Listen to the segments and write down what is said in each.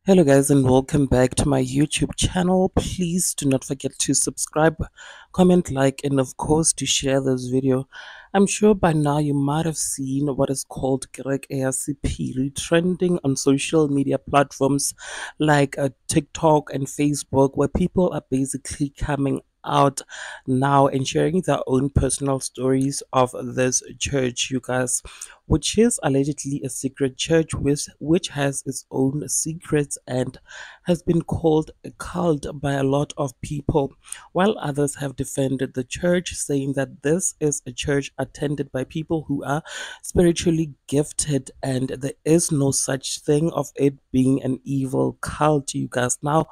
Hello guys, and welcome back to my YouTube channel. Please do not forget to subscribe, comment, like, and of course to share this video. I'm sure by now you might have seen what is called Kereke Ya sephiri trending on social media platforms like TikTok and Facebook, where people are basically coming out now and sharing their own personal stories of this church, you guys, which is allegedly a secret church which has its own secrets and has been called a cult by a lot of people, while others have defended the church, saying that this is a church attended by people who are spiritually gifted and there is no such thing of it being an evil cult, you guys. Now,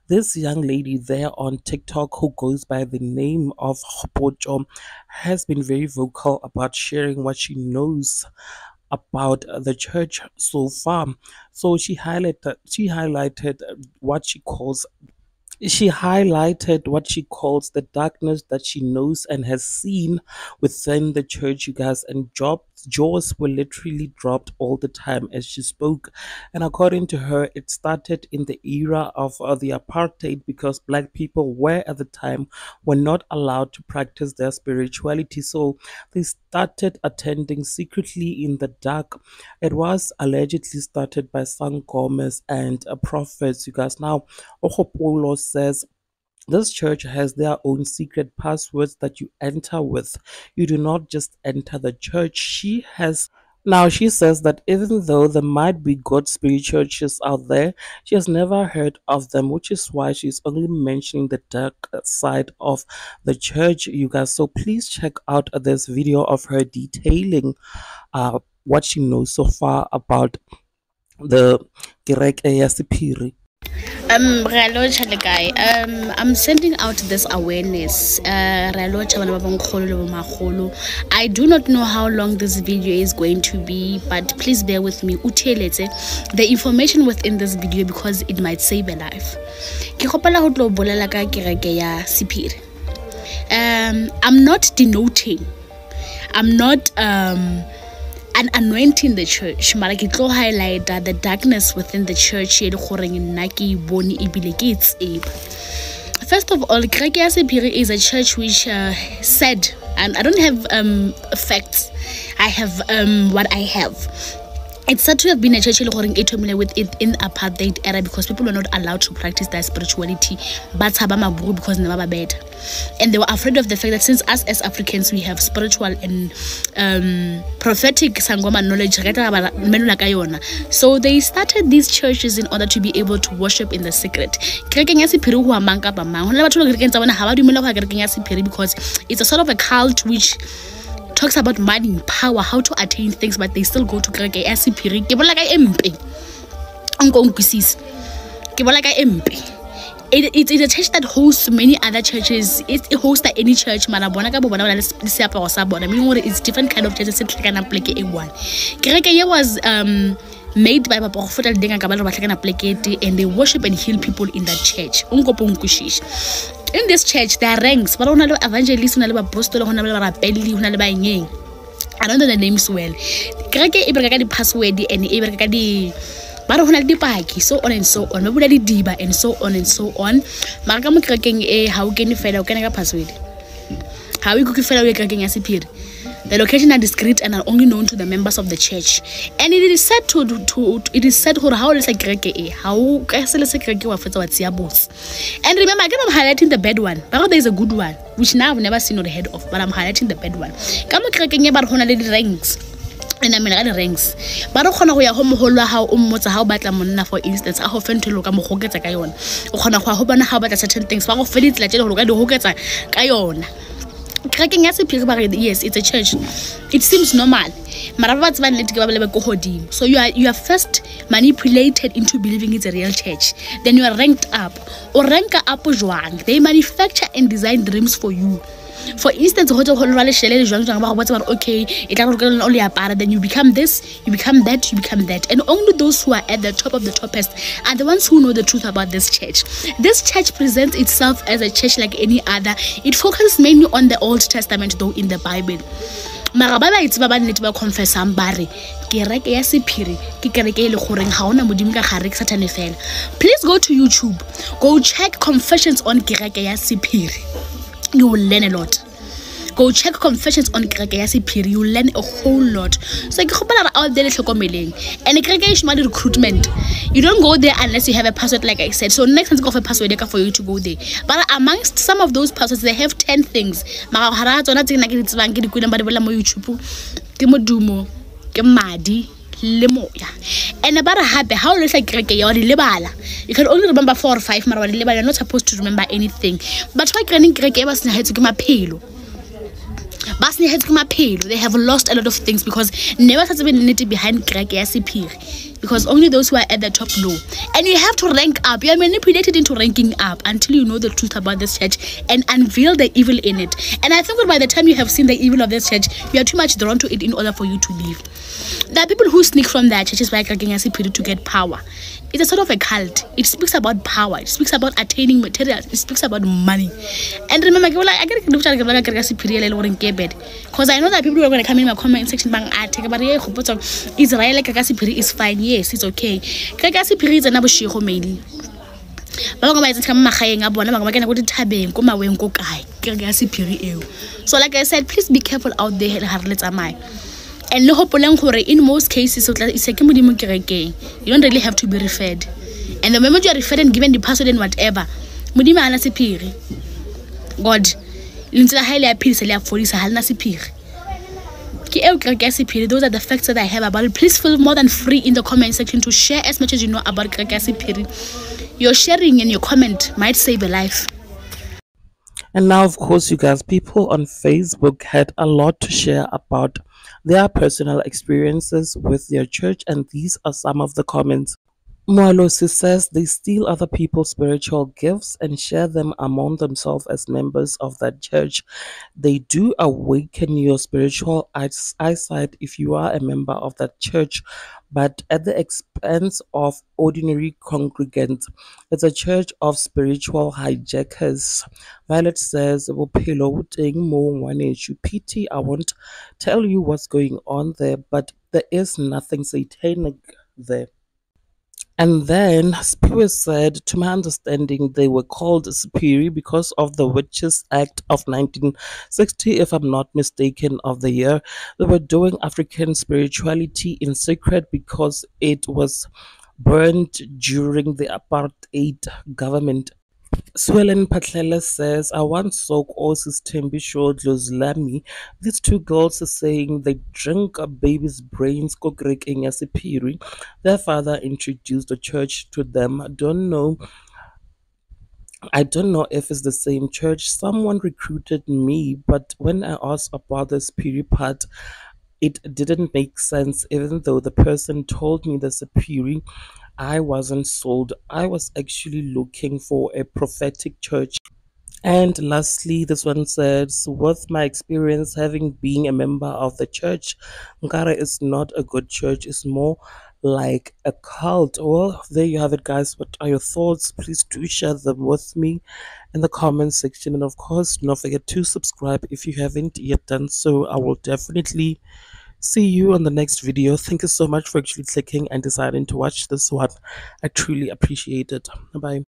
this young lady there on TikTok who goes by the name of Xposed has been very vocal about sharing what she knows about the church so far. So she highlighted what she calls the darkness that she knows and has seen within the church, you guys, and jaws were literally dropped all the time as she spoke. And according to her, it started in the era of the apartheid, because black people were at the time were not allowed to practice their spirituality, so they started attending secretly in the dark. It was allegedly started by San Gomez and prophets, you guys. Now, Ohopolo says this church has their own secret passwords that you enter with. You do not just enter the church. She says that even though there might be God spirit churches out there, she has never heard of them, which is why she's only mentioning the dark side of the church, you guys. So please check out this video of her detailing what she knows so far about the Kereke Ya sephiri. Hello, guy. I'm sending out this awareness. I do not know how long this video is going to be, but please bear with me. The information within this video, because it might save a life. I'm not denoting. I'm not and anointing the church, mara ke tlo highlight the darkness within the church. First of all, Kereke Ya sephiri is a church which said, and I don't have facts, I have what I have. It's said to have been a church with it in apartheid era, because people were not allowed to practice their spirituality, but because never bad. And they were afraid of the fact that since us as Africans, we have spiritual and prophetic sangoma knowledge, so they started these churches in order to be able to worship in the secret. Because it's a sort of a cult which talks about money and power, how to attain things, but they still go to Kereke Ya sephiri. It's a church that hosts many other churches. It hosts like any church. It's different kind of churches. Kereke Ya was made by and they worship and heal people in that church. In this church, there are ranks. Evangelists, apostles, I don't know the names well. Kereke the password and so on and so on. And so on and so on. How can you find out password? How you could find out Kereke Ya sephiri? The location are discreet and are only known to the members of the church. And it is said how it's like Kereke how and remember, again, I'm highlighting the bad one. But there is a good one, which now I've never seen or heard of, but I'm highlighting the bad one. Come Kereke Ya ranks. And I mean ranks. But I don't know how batla for instance, I often to look at Mohogetakayon. How about certain things. But I feel it's like Kereke Ya sephiri, yes, it's a church. It seems normal. So you are first manipulated into believing it's a real church. Then you are ranked up. Or rank up. They manufacture and design dreams for you. For instance, okay, then you become this, you become that, you become that. And only those who are at the top of the toppest are the ones who know the truth about this church. This church presents itself as a church like any other. It focuses mainly on the Old Testament, though, in the Bible. mara ba itse ba nnete ba confessang ba re kereke ya sephiri ke kereke le goreng ga ona modimo ka gare ke satane fela. Please go to YouTube, go check confessions on kereke ya sephiri, you will learn a lot. Go check confessions on Kereke Ya sephiri, you learn a whole lot. So ke gopela re out there le tlhokomeleng, and kereke e shoma recruitment. You don't go there unless you have a password, like I said. So next time you go for a password for you to go there. But amongst some of those passwords, they have 10 things. Mara hara tsona tse nna ke di tsebang ke di kwela ba di bolela mo YouTube ke modumo ke madi le moya. And about a happy how looks like kereke ya di lebala. You can only remember 4 or 5 mara wa di lebala. You're not supposed to remember anything. But why kereke ya ba sena hetso ke maphelo. They have lost a lot of things because never has been anything behind Kereke Ya sephiri, because only those who are at the top know. And you have to rank up. You are manipulated into ranking up until you know the truth about this church and unveil the evil in it. And I think that by the time you have seen the evil of this church, you are too much drawn to it in order for you to leave. There are people who sneak from their churches by Kereke Ya sephiri to get power. It's a sort of a cult. It speaks about power. It speaks about attaining materials. It speaks about money. And remember, I get because I know that people are going to come in my comment section bang take about Israel is fine. Yes, it's okay. Kereke Ya sephiri is another shiro mainly. So like I said, please be careful out there. And in most cases, you don't really have to be referred. And the moment you are referred and given the password and whatever, God, those are the facts that I have about it. Please feel more than free in the comment section to share as much as you know about Kereke Ya sephiri. Your sharing and your comment might save a life. And now, of course, you guys, people on Facebook had a lot to share about their personal experiences with their church, and these are some of the comments. Moalosi says they steal other people's spiritual gifts and share them among themselves as members of that church. They do awaken your spiritual eyesight if you are a member of that church, but at the expense of ordinary congregants. It's a church of spiritual hijackers. Violet says, "Bophelo bo teng moo ngwaneso. Pity, I won't tell you what's going on there, but there is nothing satanic there." And then Spirit said, to my understanding, they were called sephiri because of the Witches Act of 1960, if I'm not mistaken, of the year. They were doing African spirituality in secret because it was burned during the apartheid government. Swellen Patlela says, I once saw Osis Tembisho Dlozlami. These two girls are saying they drink a baby's brains. Kereke Ya sephiri. Their father introduced the church to them. I don't know if it's the same church. Someone recruited me, but when I asked about the sephiri part, it didn't make sense, even though the person told me the sephiri. I wasn't sold. I was actually looking for a prophetic church. And lastly, this one says, with my experience having been a member of the church, Nkara is not a good church. It's more like a cult. Well, there you have it, guys. What are your thoughts? Please do share them with me in the comment section. And of course, do not forget to subscribe if you haven't yet done so. I will definitely see you on the next video. Thank you so much for actually clicking and deciding to watch this one. I truly appreciate it. Bye bye.